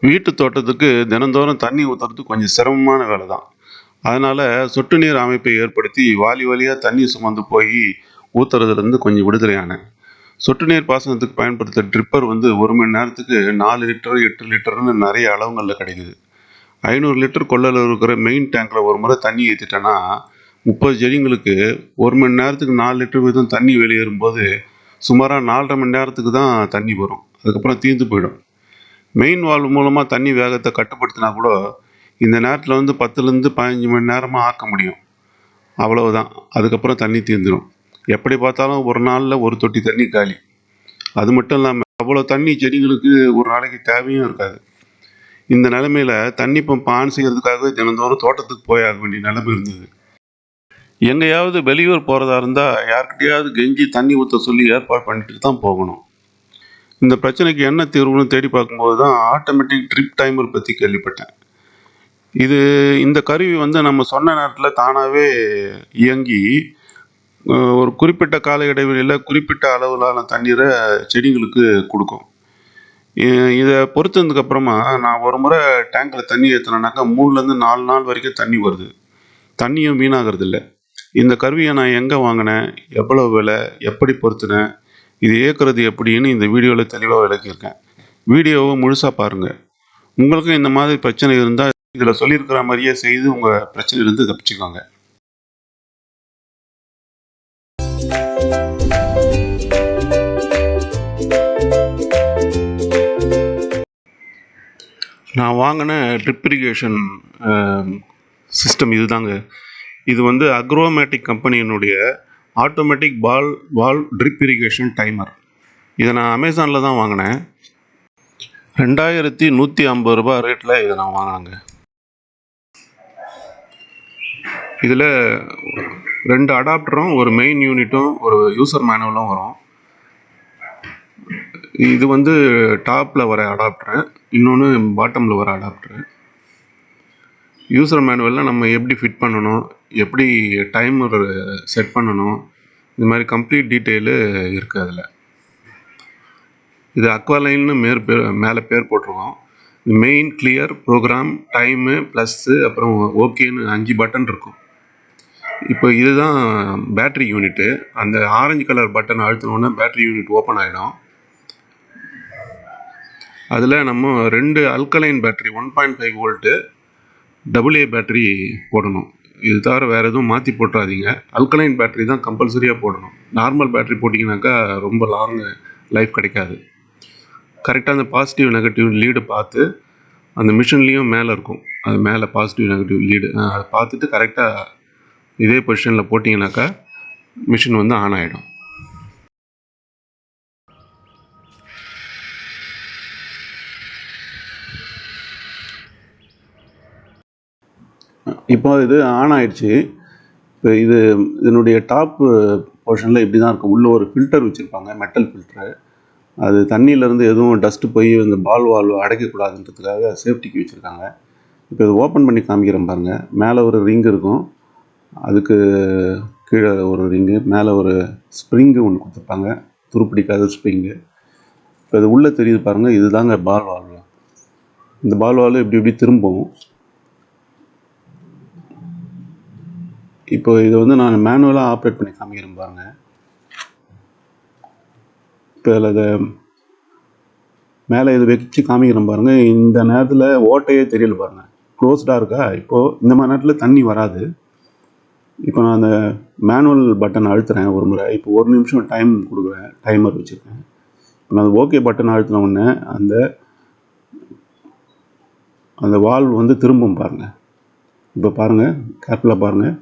வீட்டு தோட்டத்துக்கு தினந்தோறும் தண்ணி ஊற்றுறது கொஞ்சம் சிரமமான வேலை தான். அதனால் சொட்டு நீர் அமைப்பை ஏற்படுத்தி வாளி வழியாக தண்ணி சுமந்து போய் ஊற்றுறதுலேருந்து கொஞ்சம் விடுதலையானேன். சொட்டு நீர் பாசனத்துக்கு பயன்படுத்த ட்ரிப்பர் வந்து 1 மணி நேரத்துக்கு 4 லிட்டர் 8 லிட்டர்னு நிறைய அளவுங்களில் கிடைக்குது. 500 லிட்டர் கொள்ளளவு இருக்கிற மெயின் டேங்கில் ஒரு முறை தண்ணி ஏற்றிட்டேன்னா 30 செடிங்களுக்கு 1 மணி நேரத்துக்கு 4 லிட்டர் வீதம் தண்ணி வெளியேறும்போது சுமாராக 4½ மணி நேரத்துக்கு தான் தண்ணி வரும். அதுக்கப்புறம் தீர்ந்து போயிடும். மெயின் வால்வு மூலமாக தண்ணி வேகத்தை கட்டுப்படுத்தினா கூட இந்த நேரத்தில் வந்து 10லேருந்து 15 மணி நேரமாக ஆக்க முடியும். அவ்வளவுதான். அதுக்கப்புறம் தண்ணி தீர்ந்துடும். எப்படி பார்த்தாலும் ஒரு நாளில் ஒரு தொட்டி தண்ணி காலி. அது மட்டும் இல்லாமல் அவ்வளோ தண்ணி செடிகளுக்கு ஒரு நாளைக்கு தேவையும் இருக்காது. இந்த நிலைமையில தண்ணி பம்ப் ஆன் செய்யறதுக்காகவே தினந்தோறும் தோட்டத்துக்கு போய் ஆக வேண்டிய நிலைமை இருந்தது. எங்கேயாவது வெளியூர் போகிறதா இருந்தால் யார்கிட்டையாவது கெஞ்சி தண்ணி ஊற்ற சொல்லி ஏற்பாடு பண்ணிட்டு தான் போகணும். இந்த பிரச்சனைக்கு என்ன தீர்வுன்னு தேடி பார்க்கும்போது தான் ஆட்டோமேட்டிக் ட்ரிப் டைமர் பற்றி கேள்விப்பட்டேன். இந்த கருவி வந்து நம்ம சொன்ன நேரத்தில் தானாகவே இயங்கி ஒரு குறிப்பிட்ட கால இடைவெளியில் குறிப்பிட்ட அளவிலான தண்ணீரை செடிங்களுக்கு கொடுக்கும். இதை பொறுத்ததுக்கப்புறமா நான் ஒரு முறை டேங்கில் தண்ணி ஏற்றினேன்னாக்கா 3லேருந்து 4 நாள் வரைக்கும் தண்ணி வருது. தண்ணியும் வீணாகிறது. இந்த கருவியை நான் எங்கே வாங்கினேன், எவ்வளோ விலை, எப்படி பொருத்தினேன், இது இயக்குறது எப்படின்னு இந்த வீடியோவில் தெளிவாக விளக்கியிருக்கேன். வீடியோவை முழுசாக பாருங்கள். உங்களுக்கும் இந்த மாதிரி பிரச்சனை இருந்தால் இதில் சொல்லியிருக்கிற மாதிரியே செய்து உங்கள் பிரச்சனையிலேருந்து தப்பிச்சுக்கோங்க. நான் வாங்கின ட்ரிப் இரிகேஷன் சிஸ்டம் இதுதாங்க. இது வந்து அக்ரோமேட்டிக் கம்பெனியினுடைய automatic valve drip irrigation timer. இதை நான் அமேசானில் தான் வாங்கினேன். 2150 ரூபா ரேட்டில் இதை நான் வாங்கினேங்க. இதில் 2 அடாப்டரும் ஒரு மெயின் யூனிட்டும் ஒரு யூசர் மேனுவலும் வரும். இது வந்து டாப்பில் வர அடாப்டரு, இன்னொன்று பாட்டமில் வர அடாப்டரு. யூசர் மேனுவலில் நம்ம எப்படி ஃபிட் பண்ணணும், எப்படி டைமர் செட் பண்ணணும், இந்த மாதிரி கம்ப்ளீட் டீட்டெயிலு இருக்குது அதில். இது அக்வாலைன்னு மேலே பேர் போட்டிருக்கோம். Main, clear, program, time, plus, அப்புறம் ஓகேன்னு 5 பட்டன் இருக்கும். இப்போ இதுதான் பேட்ரி யூனிட்டு. அந்த ஆரஞ்சு கலர் பட்டன் அழுத்தினோன்னா பேட்ரி யூனிட் ஓப்பன் ஆகிடும். அதில் நம்ம 2 alkaline battery 1.5 volt AA battery போடணும். இது தவிர வேறு எதுவும் மாற்றி போட்டுறாதீங்க. அல்கலைன் பேட்ரி தான் கம்பல்சரியாக போடணும். நார்மல் பேட்ரி போட்டிங்கனாக்கா ரொம்ப லாங் லைஃப் கிடைக்காது. கரெக்டாக அந்த பாசிட்டிவ் நெகட்டிவ் லீடு பார்த்து, அந்த மிஷின்லேயும் மேலே இருக்கும், அது மேலே பாசிட்டிவ் நெகட்டிவ் லீடு அதை பார்த்துட்டு கரெக்டாக இதே பொசிஷனில் போட்டிங்கனாக்கா மிஷின் வந்து ஆன் ஆகிடும். இப்போ இது ஆன் ஆகிடுச்சு. இப்போ இதனுடைய டாப் போர்ஷனில் இப்படி தான் இருக்கும். உள்ளே ஒரு ஃபில்டர் வச்சுருப்பாங்க, மெட்டல் ஃபில்டரு. அது தண்ணியிலேருந்து எதுவும் டஸ்ட்டு போய் இந்த வால்வு அடைக்கக்கூடாதுன்றதுக்காக சேஃப்டிக்கு வச்சுருக்காங்க. இப்போ இது ஓப்பன் பண்ணி காமிக்கிறேன் பாருங்கள். மேலே ஒரு ரிங் இருக்கும், அதுக்கு கீழே ஒரு ரிங்கு, மேலே ஒரு ஸ்ப்ரிங்கு ஒன்று கொடுத்துருப்பாங்க, துருப்பிடிக்காத ஸ்ப்ரிங்கு. இப்போ இது உள்ளே தெரியுது பாருங்கள், இதுதாங்க பால் வால்வு. இந்த பால் வால்வு இப்படி திரும்பும். இப்போ இதை வந்து நான் மேனுவலாக ஆப்ரேட் பண்ணி காமிக்கிறேன் பாருங்கள். இப்போ அதில் இதை மேலே இது வச்சு காமிக்கிறேன் பாருங்கள். இந்த நேரத்தில் ஓட்டையே தெரியல பாருங்கள், க்ளோஸ்டாக இருக்கா. இப்போது இந்த மாதிரி நேரத்தில் தண்ணி வராது. இப்போ நான் அந்த மேனுவல் பட்டன் அழுத்துறேன் ஒரு முறை. இப்போ 1 நிமிஷம் டைம் கொடுக்குறேன், டைமர் வச்சுருக்கேன். இப்போ நான் ஓகே பட்டன் அழுத்தின உடனே அந்த வால்வு வந்து திரும்பும் பாருங்கள். இப்போ பாருங்கள், கேர்ஃபுல்லாக பாருங்கள்.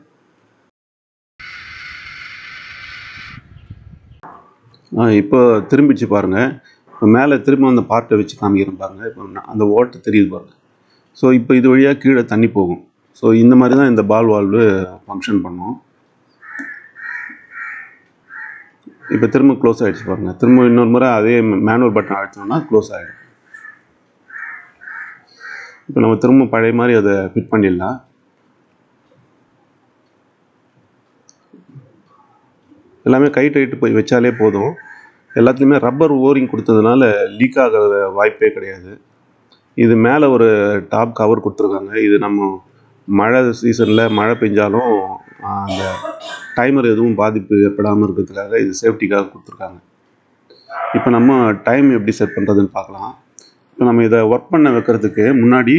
இப்போ திரும்பிச்சு பாருங்கள். இப்போ மேலே திரும்ப அந்த பார்ட்டை வச்சு காமிக்கிறேன் பாருங்கள். இப்போ அந்த ஓட்டை தெரியுது பாருங்கள். ஸோ இப்போ இது வழியாக கீழே தண்ணி போகும். ஸோ இந்த மாதிரி தான் இந்த பால் வால்வு ஃபங்க்ஷன் பண்ணும். இப்போ திரும்ப க்ளோஸ் ஆகிடுச்சு பாருங்கள். திரும்ப இன்னொரு முறை அதே மேனுவல் பட்டன் அழுத்தினோம்னா க்ளோஸ் ஆகிடும். இப்போ நம்ம திரும்ப பழைய மாதிரி அதை ஃபிட் பண்ணிடலாம். எல்லாமே கை டைட்டு போய் வச்சாலே போதும். எல்லாத்துலேயுமே ரப்பர் ஓரிங் கொடுத்ததுனால லீக் ஆகிற வாய்ப்பே கிடையாது. இது மேலே ஒரு டாப் கவர் கொடுத்துருக்காங்க. இது நம்ம மழை சீசனில் மழை பெஞ்சாலும் அந்த டைமர் எதுவும் பாதிப்பு ஏற்படாமல் இருக்கிறதுக்காக இது சேஃப்டிக்காக கொடுத்துருக்காங்க. இப்போ நம்ம டைம் எப்படி செட் பண்ணுறதுன்னு பார்க்கலாம். இப்போ நம்ம இதை ஒர்க் பண்ண வைக்கிறதுக்கு முன்னாடி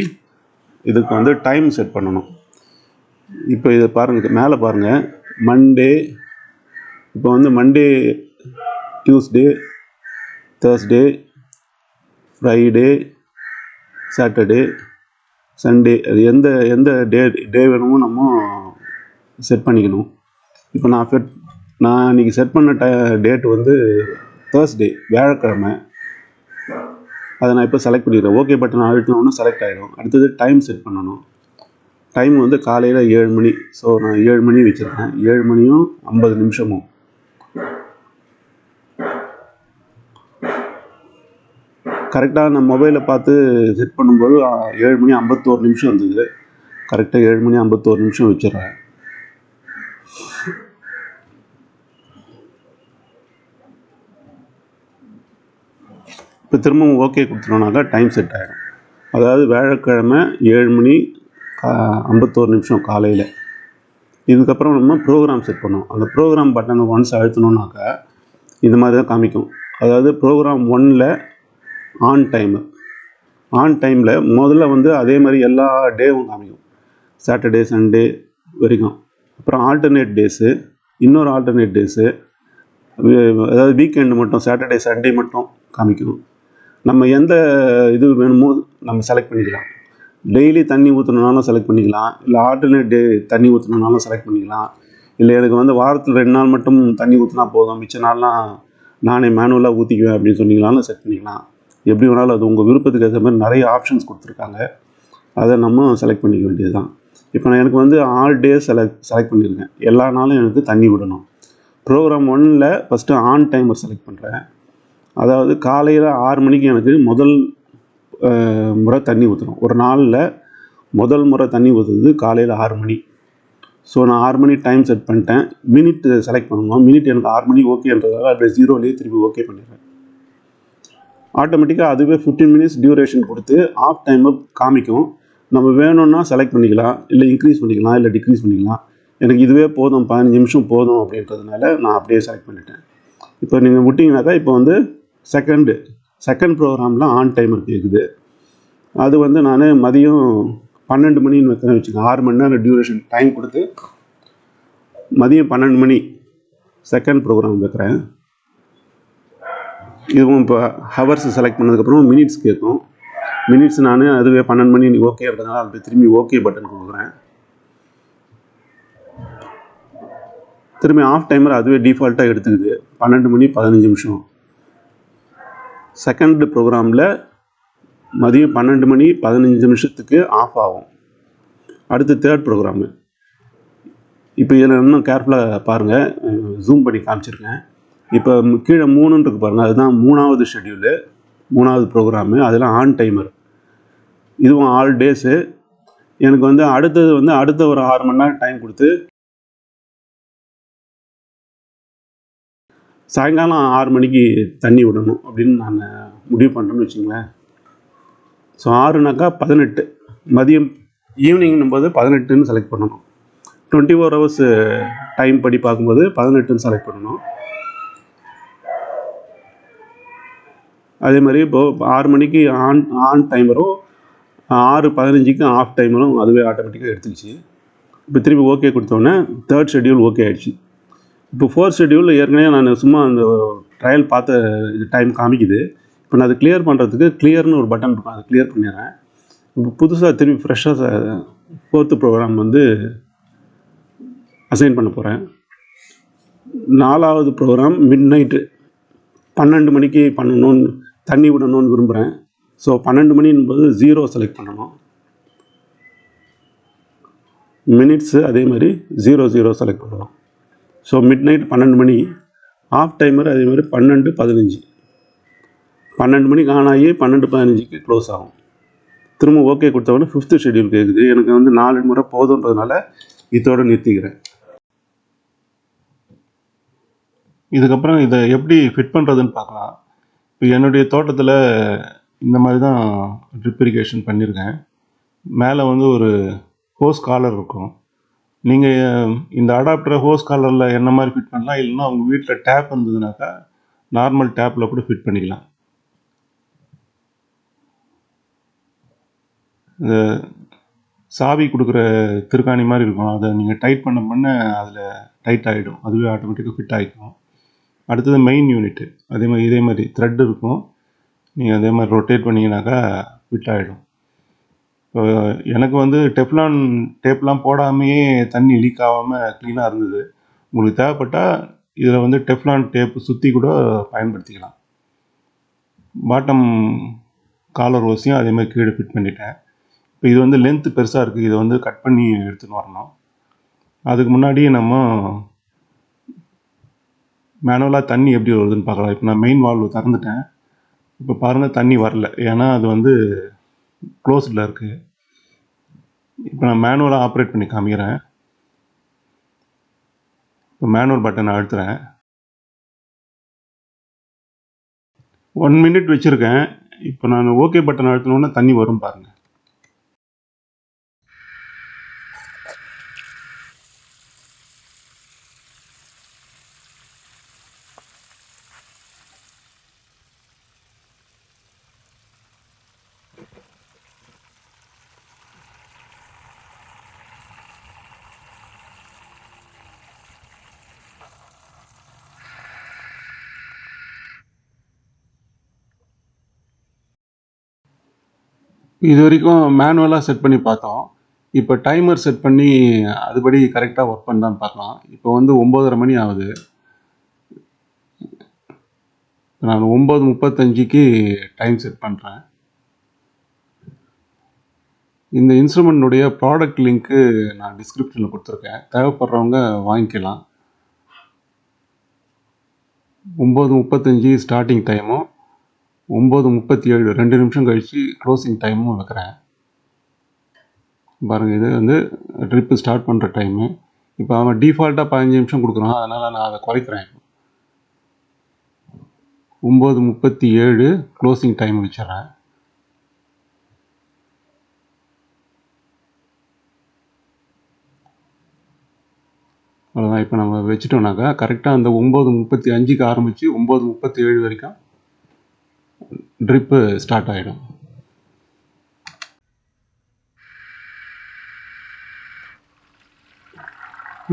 இதுக்கு வந்து டைம் செட் பண்ணணும். இப்போ இதை பாருங்கள், மேலே பாருங்கள், மண்டே. இப்போ வந்து Monday, Tuesday, Thursday, Friday, Saturday, Sunday, அது எந்த எந்த டே வேணுமோ நம்ம செட் பண்ணிக்கணும். இப்போ நான் இன்றைக்கி செட் பண்ண டேட் வந்து தேர்ஸ்டே, வியாழக்கிழமை. அதை நான் இப்போ செலக்ட் பண்ணிடுறேன். ஓகே பட்டன் அழுத்தினோன்னா செலக்ட் ஆகிடும். அடுத்தது டைம் செட் பண்ணணும். டைம் வந்து காலையில் 7 மணி. ஸோ நான் 7 மணி வச்சுருக்கேன். 7 மணியும் 50 நிமிஷமும். கரெக்டாக நான் மொபைலில் பார்த்து செட் பண்ணும்போது 7 மணி 51 நிமிஷம் இருந்தது. கரெக்டாக 7 மணி 51 நிமிஷம் வச்சிடுறேன். இப்போ திரும்பவும் ஓகே கொடுத்துட்டோம்னாக்கா டைம் செட் ஆகிடும். அதாவது வியாழக்கிழமை 7 மணி 51 நிமிஷம் காலையில். இதுக்கப்புறம் நம்ம ப்ரோக்ராம் செட் பண்ணோம். அந்த ப்ரோக்ராம் பட்டனை ஒன்ஸ் அழுத்தணுன்னாக்கா இந்த மாதிரி தான் காமிக்கும். அதாவது ப்ரோக்ராம் 1ல் ஆன் டைமில் முதல்ல வந்து அதே மாதிரி எல்லா டேவும் காமிக்கும், சாட்டர்டே சண்டே வரைக்கும். அப்புறம் ஆல்டர்னேட் டேஸு, இன்னொரு ஆல்டர்னேட் டேஸு, அதாவது வீக்கெண்டு மட்டும் சாட்டர்டே சண்டே மட்டும் காமிக்கும். நம்ம எந்த இது வேணுமோ நம்ம செலக்ட் பண்ணிக்கலாம். டெய்லி தண்ணி ஊற்றணுனாலும் செலக்ட் பண்ணிக்கலாம், இல்லை ஆல்டர்னேட் டே தண்ணி ஊற்றணுனாலும் செலக்ட் பண்ணிக்கலாம், இல்லை எனக்கு வந்து வாரத்தில் 2 நாள் மட்டும் தண்ணி ஊற்றினா போதும், மிச்ச நாள்லாம் நானே மேனுவலாக ஊற்றிக்குவேன் அப்படின்னு சொன்னீங்களாலும் செட் பண்ணிக்கலாம். எப்படி வேணாலும் அது உங்கள் விருப்பத்துக்கு ஏற்ற மாதிரி நிறைய ஆப்ஷன்ஸ் கொடுத்துருக்காங்க. அதை நம்ம செலக்ட் பண்ணிக்க வேண்டியது தான். இப்போ நான் எனக்கு வந்து ஆல் டே செலக்ட் பண்ணியிருக்கேன். எல்லா நாளும் எனக்கு தண்ணி விடணும். ப்ரோக்ராம் 1ல் ஃபஸ்ட்டு ஆன் டைமர் செலக்ட் பண்ணுறேன். அதாவது காலையில் 6 மணிக்கு எனக்கு முதல் முறை தண்ணி ஊற்றணும். ஒரு நாளில் முதல் முறை தண்ணி ஊற்றுறது காலையில் 6 மணி. ஸோ நான் 6 மணி டைம் செட் பண்ணிட்டேன். மினிட் செலக்ட் பண்ணணும். மினிட் எனக்கு 6 மணி ஓகேன்றதால அப்படியே 0லேயே திருப்பி ஓகே பண்ணிடுறேன். ஆட்டோமேட்டிக்காக அதுவே 15 மினிட்ஸ் டியூரேஷன் கொடுத்து ஆஃப் டைமை காமிக்கும். நம்ம வேணும்னா செலக்ட் பண்ணிக்கலாம், இல்லை இன்க்ரீஸ் பண்ணிக்கலாம், இல்லை டிக்ரீஸ் பண்ணிக்கலாம். எனக்கு இதுவே போதும், 15 நிமிஷம் போதும் அப்படின்றதுனால நான் அப்படியே செலக்ட் பண்ணிட்டேன். இப்போ நீங்கள் விட்டிங்கனாக்கா இப்போ வந்து செகண்ட் ப்ரோக்ராமில் ஆன் டைமர் கேட்குது. அது வந்து நான் மதியம் 12 மணின்னு வைக்கிறேன் வச்சுக்கோங்க. 6 மணி நேரம் டியூரேஷன் டைம் கொடுத்து மதியம் 12 மணி செகண்ட் ப்ரோக்ராம் வைக்கிறேன். இதுவும் இப்போ ஹவர்ஸ் செலக்ட் பண்ணதுக்கப்புறம் மினிட்ஸ் கேட்கும். மினிட்ஸ் நான் அதுவே 12 மணி ஓகேன்றதுனால அது திரும்பி ஓகே பட்டன் கொடுக்குறேன். திரும்பி ஆஃப் டைமர் அதுவே டிஃபால்ட்டாக எடுத்துக்குது. 12 மணி 15 நிமிஷம். செகண்ட் ப்ரோக்ராமில் மதியம் 12 மணி 15 நிமிஷத்துக்கு ஆஃப் ஆகும். அடுத்து தேர்ட் ப்ரோக்ராமு. இப்போ இதில் இன்னும் கேர்ஃபுல்லாக பாருங்கள், ஜூம் பண்ணி காமிச்சிருக்கேன். இப்போ கீழே 3ன்னு இருக்கு பாருங்கள், அதுதான் 3வது ஷெட்யூலு, 3வது ப்ரோக்ராமு. அதெல்லாம் ஆன் டைமர். இதுவும் ஆல் டேஸு. எனக்கு வந்து அடுத்தது வந்து அடுத்த ஒரு 6 மணி நேரம் டைம் கொடுத்து சாயங்காலம் 6 மணிக்கு தண்ணி விடணும் அப்படின்னு நான் முடிவு பண்ணுறேன்னு வச்சுங்களேன். ஸோ 6னாக்கா 18, மதியம் ஈவினிங்னும் போது 18ன்னு செலக்ட் பண்ணணும். 24 ஹவர்ஸ் டைம் படி பார்க்கும்போது 18ன்னு செலக்ட் பண்ணணும். அதே மாதிரி இப்போது 6 மணிக்கு ஆன் டைமரும் 6:15க்கு ஆஃப் டைமரும் அதுவே ஆட்டோமேட்டிக்காக எடுத்துக்கிச்சு. இப்போ திருப்பி ஓகே கொடுத்தோன்னே தேர்ட் ஷெட்யூல் ஓகே ஆகிடுச்சு. இப்போ ஃபோர்த் ஷெட்யூலில் ஏற்கனவே நான் சும்மா அந்த ட்ரையல் பார்த்த இது டைம் காமிக்குது. இப்போ நான் அதை கிளியர் பண்ணுறதுக்கு கிளியர்னு ஒரு பட்டன் இருக்கும், அதை கிளியர் பண்ணிடுறேன். இப்போ புதுசாக திரும்பி ஃப்ரெஷ்ஷாக ஃபோர்த்து ப்ரோக்ராம் வந்து அசைன் பண்ண போகிறேன். 4வது ப்ரோக்ராம் மிட் நைட்டு 12 மணிக்கு பண்ணணும்னு தண்ணி விடணும்னு விரும்புகிறேன். ஸோ 12 மணின்போது 0 செலக்ட் பண்ணணும். மினிட்ஸு அதே மாதிரி 00 செலக்ட் பண்ணணும். ஸோ மிட் நைட் 12 மணி. ஆஃப் டைமர் அதே மாதிரி 12:15. 12 மணிக்கு ஆன் ஆகி 12:15க்கு க்ளோஸ் ஆகும். திரும்ப ஓகே கொடுத்தவொடனே 5th ஷெட்யூல் கேட்குது. எனக்கு வந்து 4 முறை போதுன்றதுனால இதோடு நிறுத்திக்கிறேன். இதுக்கப்புறம் இதை எப்படி ஃபிட் பண்ணுறதுன்னு பார்க்கலாம். இப்போ என்னுடைய தோட்டத்தில் இந்த மாதிரி தான் ட்ரிப் இரிகேஷன் பண்ணியிருக்கேன். மேலே வந்து ஒரு ஹோஸ் காலர் இருக்கும். நீங்கள் இந்த அடாப்டரை ஹோஸ் காலரில் என்ன மாதிரி ஃபிட் பண்ணலாம், இல்லைன்னா உங்கள் வீட்டில் டேப் இருந்ததுனாக்கா நார்மல் டேப்பில் கூட ஃபிட் பண்ணிக்கலாம். இந்த சாவி கொடுக்குற திருக்காணி மாதிரி இருக்கும், அதை நீங்கள் டைட் பண்ண அதில் டைட் ஆகிடும், அதுவே ஆட்டோமேட்டிக்காக ஃபிட் ஆகிக்கும். அடுத்தது மெயின் யூனிட்டு, இதே மாதிரி த்ரெட் இருக்கும், நீங்கள் அதே மாதிரி ரொட்டேட் பண்ணிங்கனாக்கா ஃபிட் ஆகிடும். இப்போ எனக்கு வந்து டெஃப்லான் டேப்லாம் போடாமையே தண்ணி லீக் ஆகாமல் க்ளீனாக இருந்தது. உங்களுக்கு தேவைப்பட்டால் இதில் வந்து டெஃப்லான் டேப்பு சுற்றி கூட பயன்படுத்திக்கலாம். பாட்டம் காலர் ஓஸையும் அதே மாதிரி கீழே ஃபிட் பண்ணிட்டேன். இப்போ இது வந்து லென்த்து பெருசாக இருக்குது, இதை வந்து கட் பண்ணி எடுத்துன்னு வரணும். அதுக்கு முன்னாடி நம்ம மேனுவலாக தண்ணி எப்படி வருதுன்னு பார்க்கலாம். இப்போ நான் மெயின் வால்வு திறந்துட்டேன். இப்போ பாருங்கள், தண்ணி வரல, ஏன்னா அது வந்து க்ளோஸ்டில் இருக்குது. இப்போ நான் மேனுவலாக ஆப்ரேட் பண்ணி காமிக்கிறேன். இப்போ மேனுவல் பட்டனை அழுத்துறேன். 1 மினிட் வச்சுருக்கேன். இப்போ நான் ஓகே பட்டன் அழுத்தினோன்னா தண்ணி வரும் பாருங்கள். இது வரைக்கும் மேனுவலாக செட் பண்ணி பார்த்தோம். இப்போ டைமர் செட் பண்ணி அதுபடி கரெக்டாக ஒர்க் பண்ணான்னு பார்க்கலாம். இப்போ வந்து 9:30 மணி ஆகுது. நான் 9:35க்கு டைம் செட் பண்ணுறேன். இந்த இன்ஸ்ட்ருமெண்ட்டுடைய ப்ராடக்ட் லிங்க்கு நான் டிஸ்கிரிப்ஷனில் கொடுத்துருக்கேன், தேவைப்படுறவங்க வாங்கிக்கலாம். 9:35 ஸ்டார்டிங் டைமும் 9:37 2 நிமிஷம் கழித்து க்ளோசிங் டைமும் வைக்கிறேன். பாருங்கள், இது வந்து ட்ரிப்பு ஸ்டார்ட் பண்ணுற டைமு. இப்போ அவன் டிஃபால்ட்டாக 15 நிமிஷம் கொடுக்குறான், அதனால் நான் அதை குறைக்கிறேன். 9:37 க்ளோசிங் டைம் வச்சிடறேன். அவ்வளோதான். இப்போ நம்ம வச்சுட்டோம்னாக்கா கரெக்டாக அந்த 9:35க்கு ஆரம்பித்து 9:37 வரைக்கும் ட்ரிப்பு ஸ்டார்ட் ஆகிடும்.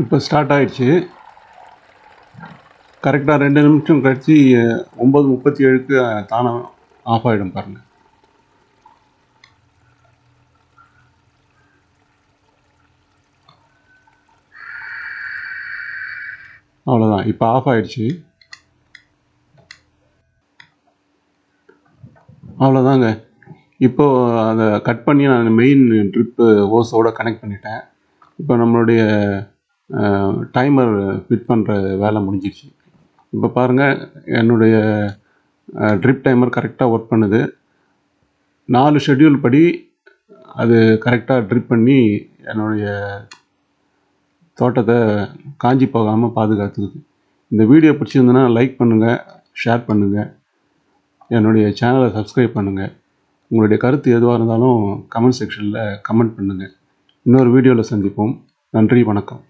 இப்போ ஸ்டார்ட் ஆகிடுச்சு. கரெக்டாக 2 நிமிஷம் கழிச்சு 9:37க்கு தானாக ஆஃப் ஆகிடும் பாருங்கள். அவ்வளோதான், இப்போ ஆஃப் ஆகிடுச்சு. அவ்வளோதாங்க. இப்போது அதை கட் பண்ணி நான் மெயின் ட்ரிப்பு ஓஸோடு கனெக்ட் பண்ணிட்டேன். இப்போ நம்மளுடைய டைமர் ஃபிட் பண்ணுற வேலை முடிஞ்சிடுச்சு. இப்போ பாருங்கள், என்னுடைய ட்ரிப் டைமர் கரெக்டாக ஒர்க் பண்ணுது. 4 ஷெட்யூல் படி அது கரெக்டாக ட்ரிப் பண்ணி என்னுடைய தோட்டத்தை காஞ்சி போகாமல் பாதுகாத்துக்குது. இந்த வீடியோ பிடிச்சிருந்ததுன்னா லைக் பண்ணுங்கள், ஷேர் பண்ணுங்கள், என்னுடைய சேனலை சப்ஸ்கிரைப் பண்ணுங்கள். உங்களுடைய கருத்து எதுவாக இருந்தாலும் கமெண்ட் செக்ஷனில் கமெண்ட் பண்ணுங்கள். இன்னொரு வீடியோவில் சந்திப்போம். நன்றி, வணக்கம்.